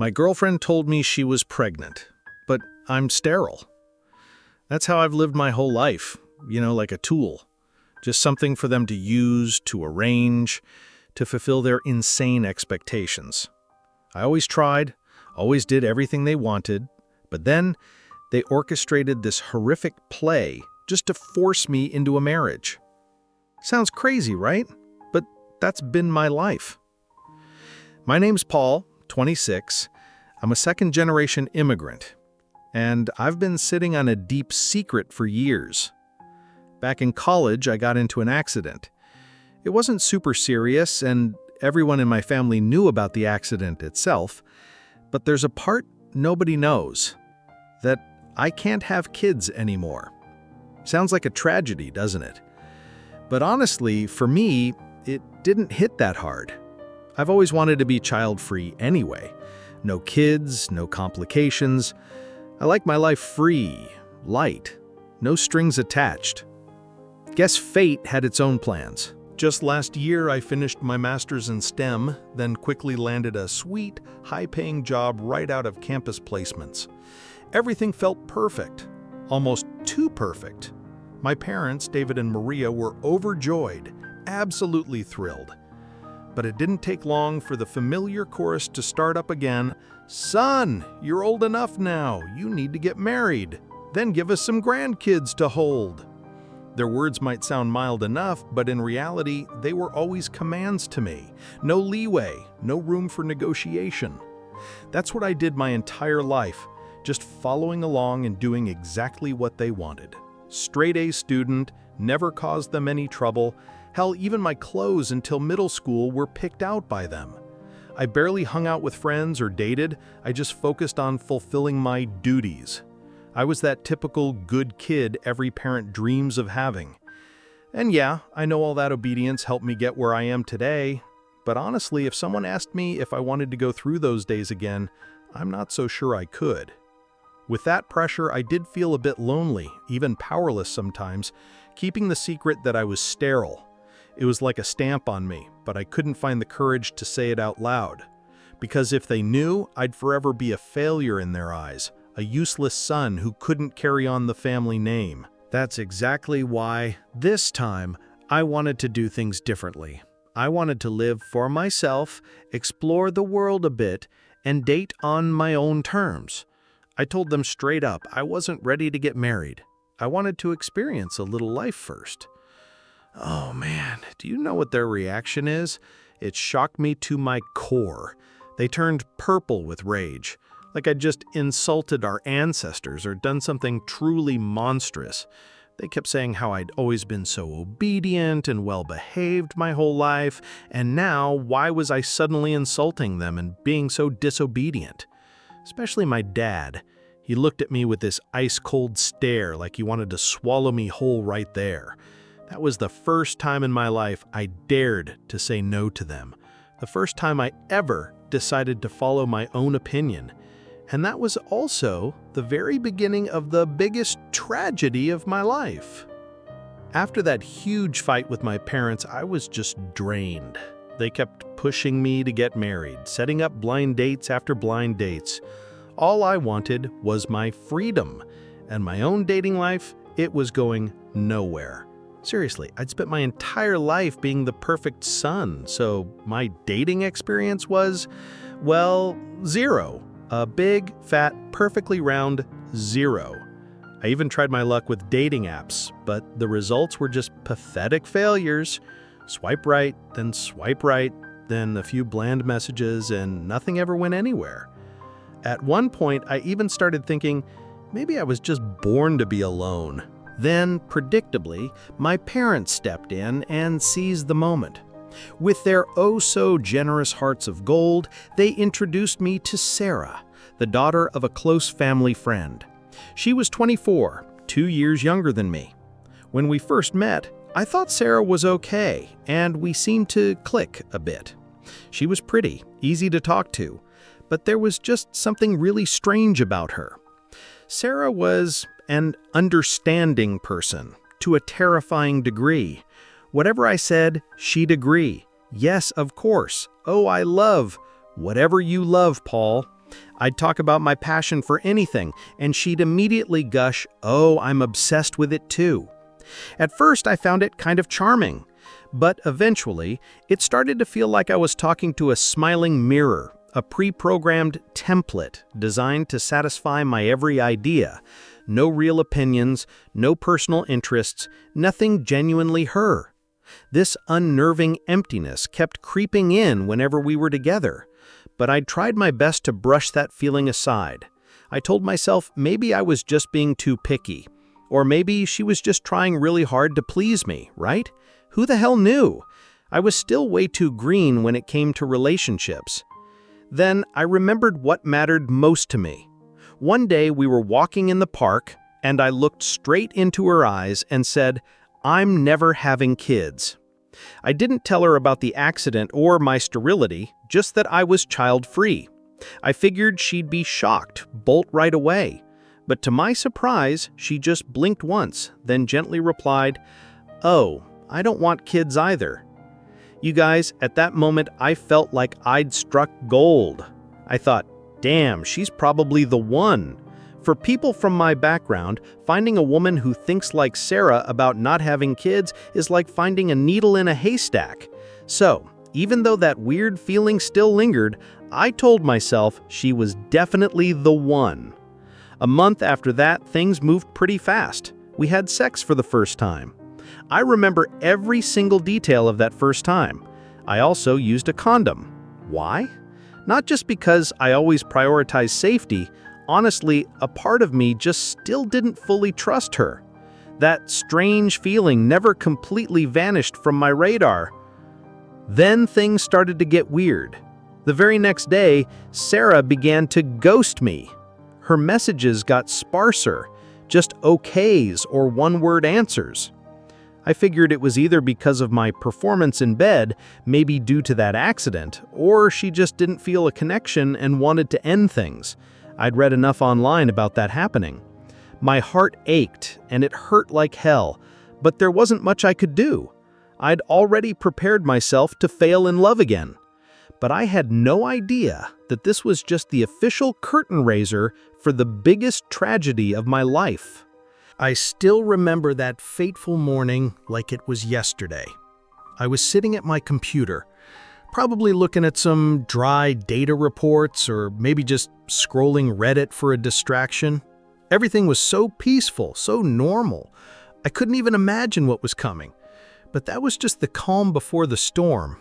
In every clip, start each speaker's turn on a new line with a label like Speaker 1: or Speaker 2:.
Speaker 1: My girlfriend told me she was pregnant, but I'm sterile. That's how I've lived my whole life, like a tool. Just something for them to use, to arrange, to fulfill their insane expectations. I always tried, always did everything they wanted, but then they orchestrated this horrific play just to force me into a marriage. Sounds crazy, right? But that's been my life. My name's Paul, 26. I'm a second-generation immigrant, and I've been sitting on a deep secret for years. Back in college, I got into an accident. It wasn't super serious, and everyone in my family knew about the accident itself, but there's a part nobody knows, that I can't have kids anymore. Sounds like a tragedy, doesn't it? But honestly, for me, it didn't hit that hard. I've always wanted to be child-free anyway. No kids, no complications. I like my life free, light, no strings attached. Guess fate had its own plans. Just last year, I finished my master's in STEM, then quickly landed a sweet, high-paying job right out of campus placements. Everything felt perfect, almost too perfect. My parents, David and Maria, were overjoyed, absolutely thrilled. But it didn't take long for the familiar chorus to start up again. "Son, you're old enough now. You need to get married. Then give us some grandkids to hold." Their words might sound mild enough, but in reality, they were always commands to me. No leeway, no room for negotiation. That's what I did my entire life, just following along and doing exactly what they wanted. Straight-A student, never caused them any trouble. Hell, even my clothes until middle school were picked out by them. I barely hung out with friends or dated. I just focused on fulfilling my duties. I was that typical good kid every parent dreams of having. And yeah, I know all that obedience helped me get where I am today, but honestly, if someone asked me if I wanted to go through those days again, I'm not so sure I could. With that pressure, I did feel a bit lonely, even powerless sometimes, keeping the secret that I was sterile. It was like a stamp on me, but I couldn't find the courage to say it out loud. Because if they knew, I'd forever be a failure in their eyes, a useless son who couldn't carry on the family name. That's exactly why, this time, I wanted to do things differently. I wanted to live for myself, explore the world a bit, and date on my own terms. I told them straight up I wasn't ready to get married. I wanted to experience a little life first. Oh man, do you know what their reaction is? It shocked me to my core. They turned purple with rage, like I'd just insulted our ancestors or done something truly monstrous. They kept saying how I'd always been so obedient and well-behaved my whole life, and now why was I suddenly insulting them and being so disobedient? Especially my dad. He looked at me with this ice-cold stare like he wanted to swallow me whole right there. That was the first time in my life I dared to say no to them. The first time I ever decided to follow my own opinion. And that was also the very beginning of the biggest tragedy of my life. After that huge fight with my parents, I was just drained. They kept pushing me to get married, setting up blind dates after blind dates. All I wanted was my freedom, and my own dating life, it was going nowhere. Seriously, I'd spent my entire life being the perfect son, so my dating experience was, well, zero. A big, fat, perfectly round zero. I even tried my luck with dating apps, but the results were just pathetic failures. Swipe right, then a few bland messages, and nothing ever went anywhere. At one point, I even started thinking, maybe I was just born to be alone. Then, predictably, my parents stepped in and seized the moment. With their oh-so-generous hearts of gold, they introduced me to Sarah, the daughter of a close family friend. She was 24, 2 years younger than me. When we first met, I thought Sarah was okay, and we seemed to click a bit. She was pretty, easy to talk to, but there was just something really strange about her. Sarah was an understanding person, to a terrifying degree. Whatever I said, she'd agree. Yes, of course. Oh, I love. Whatever you love, Paul.
Speaker 2: I'd talk about my passion for anything, and she'd immediately gush, "Oh, I'm obsessed with it too." At first, I found it kind of charming, but eventually, it started to feel like I was talking to a smiling mirror, a pre-programmed template designed to satisfy my every idea. No real opinions, no personal interests, nothing genuinely her. This unnerving emptiness kept creeping in whenever we were together, but I'd tried my best to brush that feeling aside. I told myself maybe I was just being too picky, or maybe she was just trying really hard to please me, right? Who the hell knew? I was still way too green when it came to relationships. Then I remembered what mattered most to me. One day we were walking in the park, and I looked straight into her eyes and said, "I'm never having kids." I didn't tell her about the accident or my sterility, just that I was child-free. I figured she'd be shocked, bolt right away. But to my surprise, she just blinked once, then gently replied, "Oh, I don't want kids either." You guys, at that moment, I felt like I'd struck gold. I thought, damn, she's probably the one. For people from my background, finding a woman who thinks like Sarah about not having kids is like finding a needle in a haystack. So, even though that weird feeling still lingered, I told myself she was definitely the one. A month after that, things moved pretty fast. We had sex for the first time. I remember every single detail of that first time. I also used a condom. Why? Not just because I always prioritize safety. Honestly, a part of me just still didn't fully trust her. That strange feeling never completely vanished from my radar. Then things started to get weird. The very next day, Sarah began to ghost me. Her messages got sparser, just okays or one-word answers. I figured it was either because of my performance in bed, maybe due to that accident, or she just didn't feel a connection and wanted to end things. I'd read enough online about that happening. My heart ached, and it hurt like hell, but there wasn't much I could do. I'd already prepared myself to fail in love again. But I had no idea that this was just the official curtain raiser for the biggest tragedy of my life. I still remember that fateful morning like it was yesterday. I was sitting at my computer, probably looking at some dry data reports or maybe just scrolling Reddit for a distraction. Everything was so peaceful, so normal. I couldn't even imagine what was coming. But that was just the calm before the storm.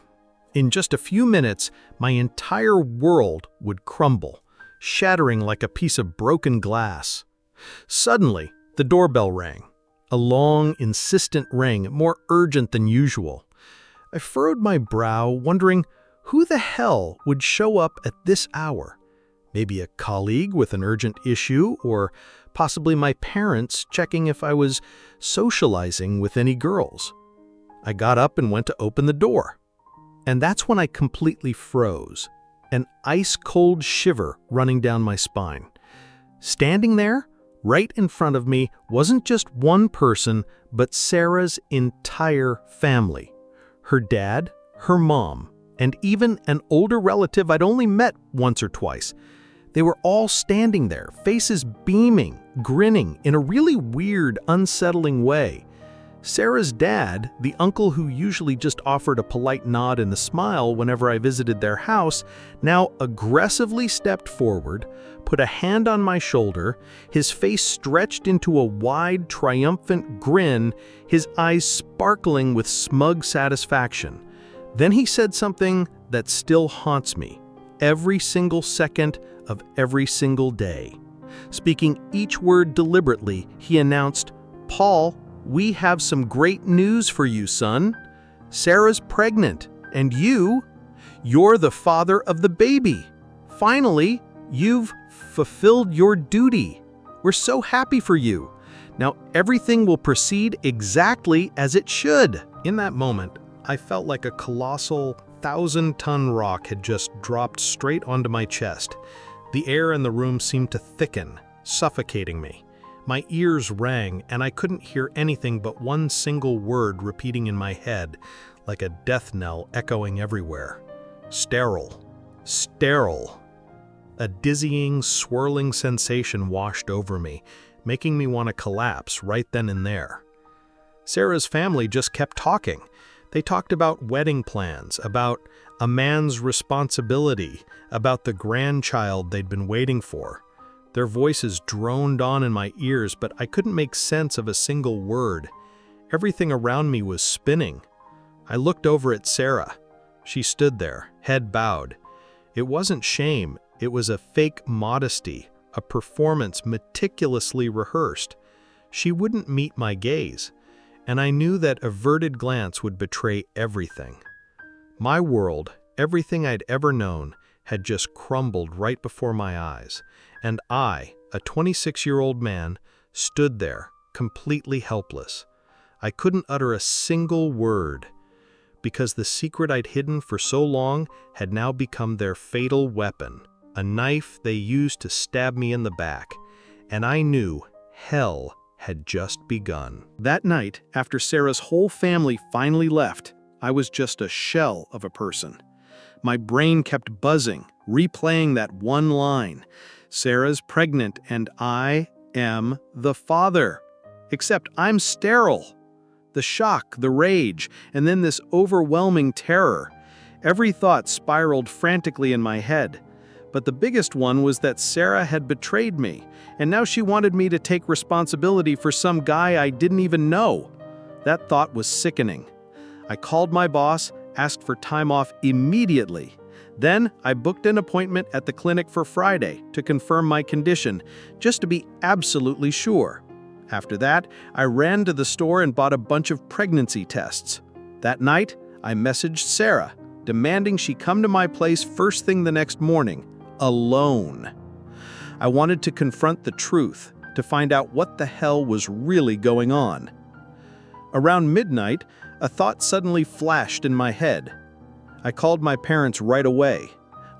Speaker 2: In just a few minutes, my entire world would crumble, shattering like a piece of broken glass. Suddenly, the doorbell rang. A long, insistent ring, more urgent than usual. I furrowed my brow, wondering who the hell would show up at this hour. Maybe a colleague with an urgent issue, or possibly my parents checking if I was socializing with any girls. I got up and went to open the door. And that's when I completely froze, an ice-cold shiver running down my spine. Standing there, right in front of me, wasn't just one person, but Sarah's entire family. Her dad, her mom, and even an older relative I'd only met once or twice. They were all standing there, faces beaming, grinning in a really weird, unsettling way. Sarah's dad, the uncle who usually just offered a polite nod and a smile whenever I visited their house, now aggressively stepped forward, put a hand on my shoulder, his face stretched into a wide, triumphant grin, his eyes sparkling with smug satisfaction. Then he said something that still haunts me, every single second of every single day. Speaking each word deliberately, he announced, "Paul, we have some great news for you, son. Sarah's pregnant, and you're the father of the baby. Finally, you've fulfilled your duty. We're so happy for you. Now everything will proceed exactly as it should." In that moment, I felt like a colossal 1,000-ton rock had just dropped straight onto my chest. The air in the room seemed to thicken, suffocating me. My ears rang, and I couldn't hear anything but one single word repeating in my head, like a death knell echoing everywhere. Sterile. Sterile.
Speaker 1: A dizzying, swirling sensation washed over me, making me want to collapse right then and there. Sarah's family just kept talking. They talked about wedding plans, about a man's responsibility, about the grandchild they'd been waiting for. Their voices droned on in my ears, but I couldn't make sense of a single word. Everything around me was spinning. I looked over at Sarah. She stood there, head bowed. It wasn't shame, it was a fake modesty, a performance meticulously rehearsed. She wouldn't meet my gaze, and I knew that averted glance would betray everything. My world, everything I'd ever known, had just crumbled right before my eyes, and I, a 26-year-old man, stood there, completely helpless. I couldn't utter a single word, because the secret I'd hidden for so long had now become their fatal weapon, a knife they used to stab me in the back, and I knew hell had just begun.
Speaker 2: That night, after Sarah's whole family finally left, I was just a shell of a person. My brain kept buzzing, replaying that one line. Sarah's pregnant and I am the father. Except I'm sterile. The shock, the rage, and then this overwhelming terror. Every thought spiraled frantically in my head. But the biggest one was that Sarah had betrayed me, and now she wanted me to take responsibility for some guy I didn't even know. That thought was sickening. I called my boss, asked for time off immediately. Then I booked an appointment at the clinic for Friday to confirm my condition, just to be absolutely sure. After that, I ran to the store and bought a bunch of pregnancy tests. That night, I messaged Sarah, demanding she come to my place first thing the next morning, alone. I wanted to confront the truth, to find out what the hell was really going on. Around midnight, a thought suddenly flashed in my head. I called my parents right away.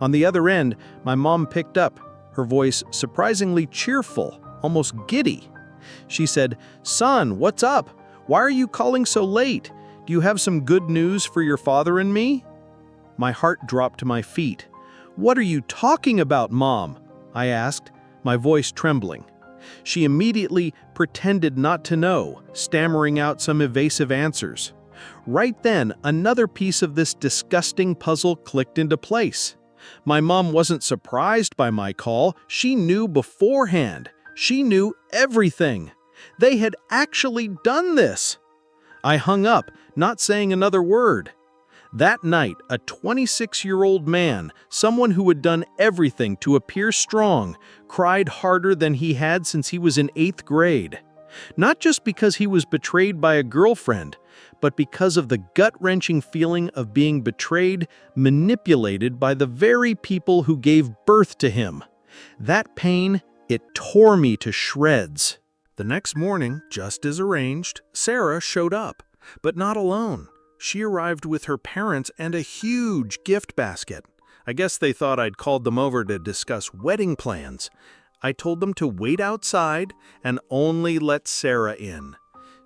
Speaker 2: On the other end, my mom picked up, her voice surprisingly cheerful, almost giddy. She said, "Son, what's up? Why are you calling so late? Do you have some good news for your father and me?" My heart dropped to my feet. "What are you talking about, Mom?" I asked, my voice trembling. She immediately pretended not to know, stammering out some evasive answers. Right then, another piece of this disgusting puzzle clicked into place. My mom wasn't surprised by my call. She knew beforehand. She knew everything. They had actually done this. I hung up, not saying another word. That night, a 26-year-old man, someone who had done everything to appear strong, cried harder than he had since he was in 8th grade. Not just because he was betrayed by a girlfriend, but because of the gut-wrenching feeling of being betrayed, manipulated by the very people who gave birth to him. That pain, it tore me to shreds.
Speaker 1: The next morning, just as arranged, Sarah showed up, but not alone. She arrived with her parents and a huge gift basket. I guess they thought I'd called them over to discuss wedding plans. I told them to wait outside and only let Sarah in.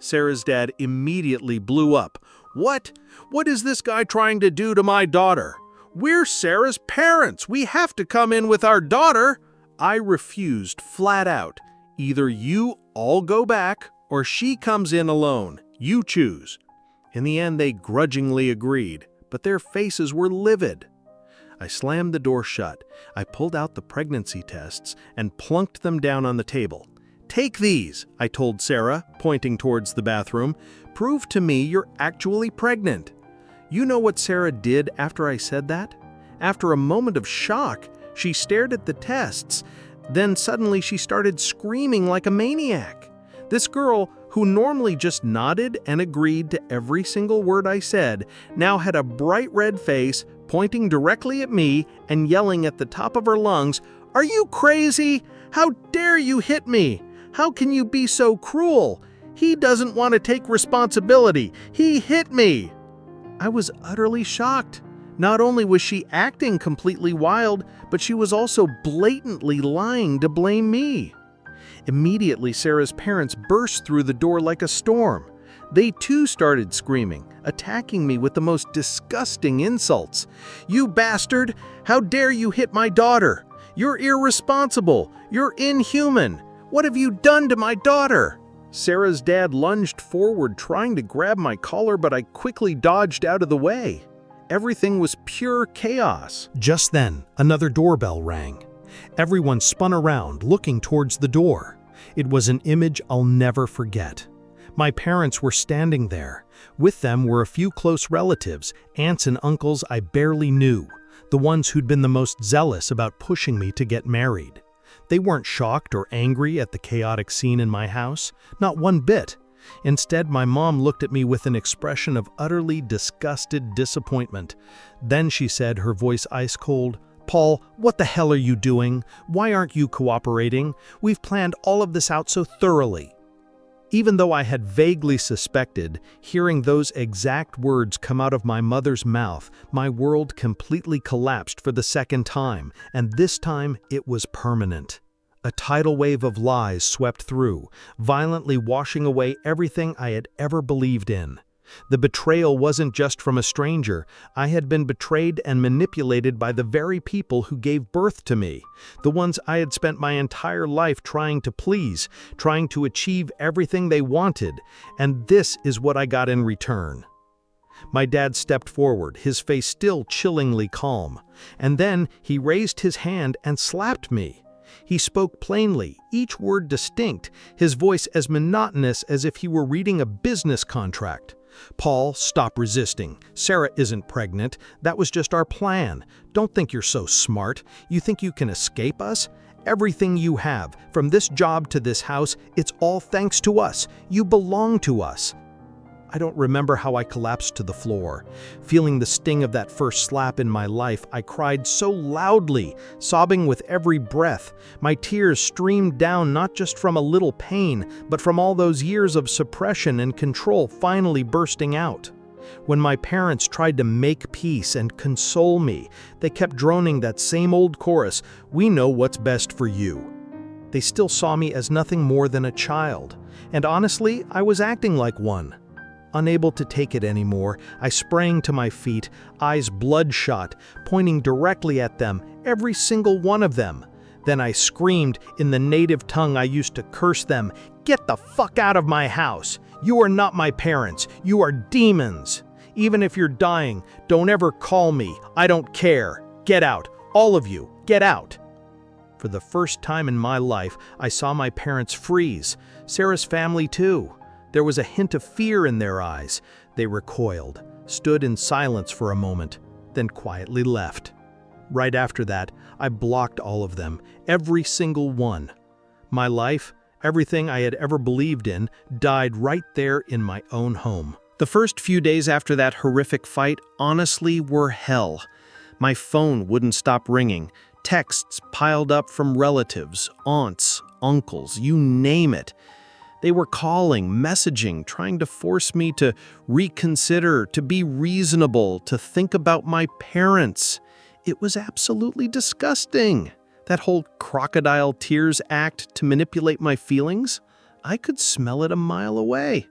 Speaker 1: Sarah's dad immediately blew up. "What? What is this guy trying to do to my daughter? We're Sarah's parents. We have to come in with our daughter." I refused flat out. "Either you all go back or she comes in alone. You choose." In the end, they grudgingly agreed, but their faces were livid. I slammed the door shut. I pulled out the pregnancy tests and plunked them down on the table. "Take these," I told Sarah, pointing towards the bathroom. "Prove to me you're actually pregnant." You know what Sarah did after I said that? After a moment of shock, she stared at the tests. Then suddenly she started screaming like a maniac. This girl, who normally just nodded and agreed to every single word I said, now had a bright red face, pointing directly at me and yelling at the top of her lungs, "Are you crazy? How dare you hit me? How can you be so cruel? He doesn't want to take responsibility. He hit me." I was utterly shocked. Not only was she acting completely wild, but she was also blatantly lying to blame me. Immediately, Sarah's parents burst through the door like a storm. They too started screaming, attacking me with the most disgusting insults. "You bastard! How dare you hit my daughter?
Speaker 2: You're irresponsible. You're inhuman. What have you done to my daughter?" Sarah's dad lunged forward, trying to grab my collar, but I quickly dodged out of the way. Everything was pure chaos. Just then, another doorbell rang. Everyone spun around, looking towards the door. It was an image I'll never forget. My parents were standing there. With them were a few close relatives, aunts and uncles I barely knew, the ones who'd been the most zealous about pushing me to get married. They weren't shocked or angry at the chaotic scene in my house, not one bit. Instead, my mom looked at me with an expression of utterly disgusted disappointment. Then she said, her voice ice cold, "Paul, what the hell are you doing? Why aren't you cooperating? We've planned all of this out so thoroughly." Even though I had vaguely suspected, hearing those exact words come out of my mother's mouth, my world completely collapsed for the second time, and this time it was permanent. A tidal wave of lies swept through, violently washing away everything I had ever believed in. The betrayal wasn't just from a stranger. I had been betrayed and manipulated by the very people who gave birth to me, the ones I had spent my entire life trying to please, trying to achieve everything they wanted, and this is what I got in return. My dad stepped forward, his face still chillingly calm, and then he raised his hand and slapped me. He spoke plainly, each word distinct, his voice as monotonous as if he were reading a business contract. "Paul, stop resisting. Sarah isn't pregnant. That was just our plan. Don't think you're so smart. You think you can escape us? Everything you have, from this job to this house, it's all thanks to us. You belong to us." I don't remember how I collapsed to the floor. Feeling the sting of that first slap in my life, I cried so loudly, sobbing with every breath. My tears streamed down not just from a little pain, but from all those years of suppression and control finally bursting out. When my parents tried to make peace and console me, they kept droning that same old chorus, "We know what's best for you." They still saw me as nothing more than a child, and honestly, I was acting like one. Unable to take it anymore, I sprang to my feet, eyes bloodshot, pointing directly at them, every single one of them. Then I screamed in the native tongue I used to curse them, "Get the fuck out of my house! You are not my parents, you are demons! Even if you're dying, don't ever call me, I don't care! Get out, all of you, get out!" For the first time in my life, I saw my parents freeze, Sarah's family too. There was a hint of fear in their eyes. They recoiled, stood in silence for a moment, then quietly left. Right after that, I blocked all of them, every single one. My life, everything I had ever believed in, died right there in my own home. The first few days after that horrific fight honestly were hell. My phone wouldn't stop ringing. Texts piled up from relatives, aunts, uncles, you name it. They were calling, messaging, trying to force me to reconsider, to be reasonable, to think about my parents. It was absolutely disgusting. That whole crocodile tears act to manipulate my feelings, I could smell it a mile away.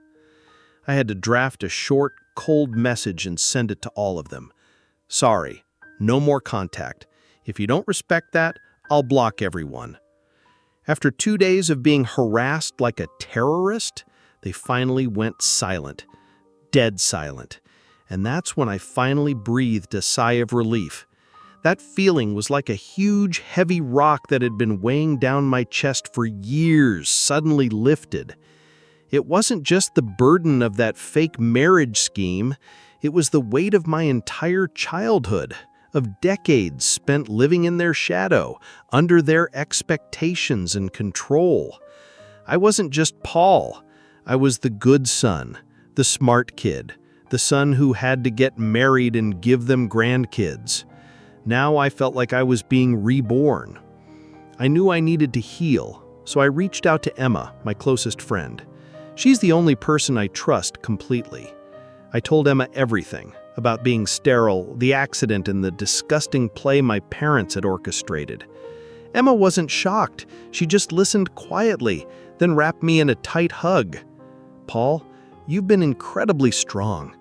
Speaker 2: I had to draft a short, cold message and send it to all of them. "Sorry, no more contact. If you don't respect that, I'll block everyone." After 2 days of being harassed like a terrorist, they finally went silent, dead silent. And that's when I finally breathed a sigh of relief. That feeling was like a huge, heavy rock that had been weighing down my chest for years suddenly lifted. It wasn't just the burden of that fake marriage scheme, it was the weight of my entire childhood, of decades spent living in their shadow, under their expectations and control. I wasn't just Paul. I was the good son, the smart kid, the son who had to get married and give them grandkids. Now I felt like I was being reborn. I knew I needed to heal, so I reached out to Emma, my closest friend. She's the only person I trust completely. I told Emma everything. About being sterile, the accident, and the disgusting play my parents had orchestrated. Emma wasn't shocked. She just listened quietly, then wrapped me in a tight hug. "Paul, you've been incredibly strong.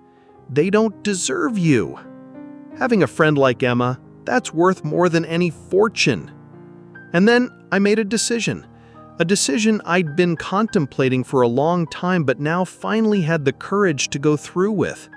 Speaker 2: They don't deserve you." Having a friend like Emma, that's worth more than any fortune. And then I made a decision I'd been contemplating for a long time but now finally had the courage to go through with.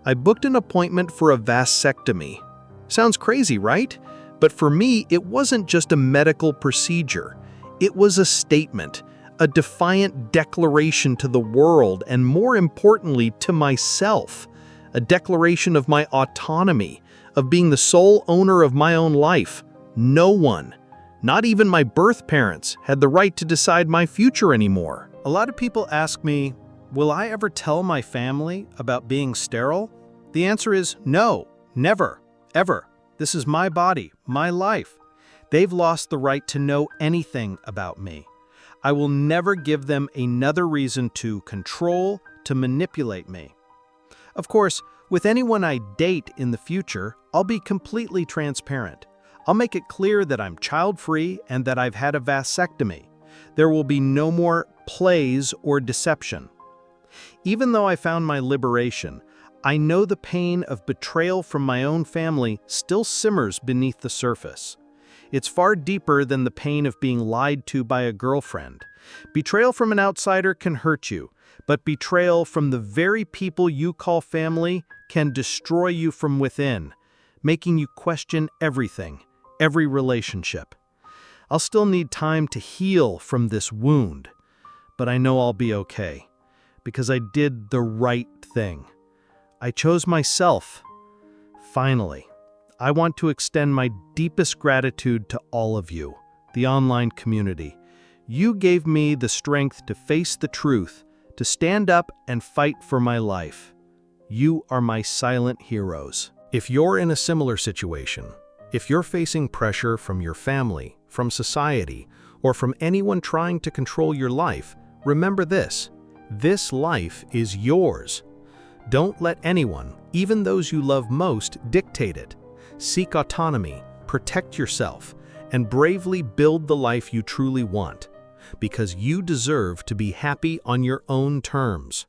Speaker 2: I booked an appointment for a vasectomy. Sounds crazy, right? But for me, it wasn't just a medical procedure. It was a statement, a defiant declaration to the world, and more importantly, to myself. A declaration of my autonomy, of being the sole owner of my own life. No one, not even my birth parents, had the right to decide my future anymore. A lot of people ask me, will I ever tell my family about being sterile? The answer is no, never, ever. This is my body, my life. They've lost the right to know anything about me. I will never give them another reason to control, to manipulate me. Of course, with anyone I date in the future, I'll be completely transparent. I'll make it clear that I'm child-free and that I've had a vasectomy. There will be no more plays or deception. Even though I found my liberation, I know the pain of betrayal from my own family still simmers beneath the surface. It's far deeper than the pain of being lied to by a girlfriend. Betrayal from an outsider can hurt you, but betrayal from the very people you call family can destroy you from within, making you question everything, every relationship. I'll still need time to heal from this wound, but I know I'll be okay, because I did the right thing. I chose myself. Finally, I want to extend my deepest gratitude to all of you, the online community. You gave me the strength to face the truth, to stand up and fight for my life. You are my silent heroes.
Speaker 1: If you're in a similar situation, if you're facing pressure from your family, from society, or from anyone trying to control your life, remember this: this life is yours. Don't let anyone, even those you love most, dictate it. Seek autonomy, protect yourself, and bravely build the life you truly want, because you deserve to be happy on your own terms.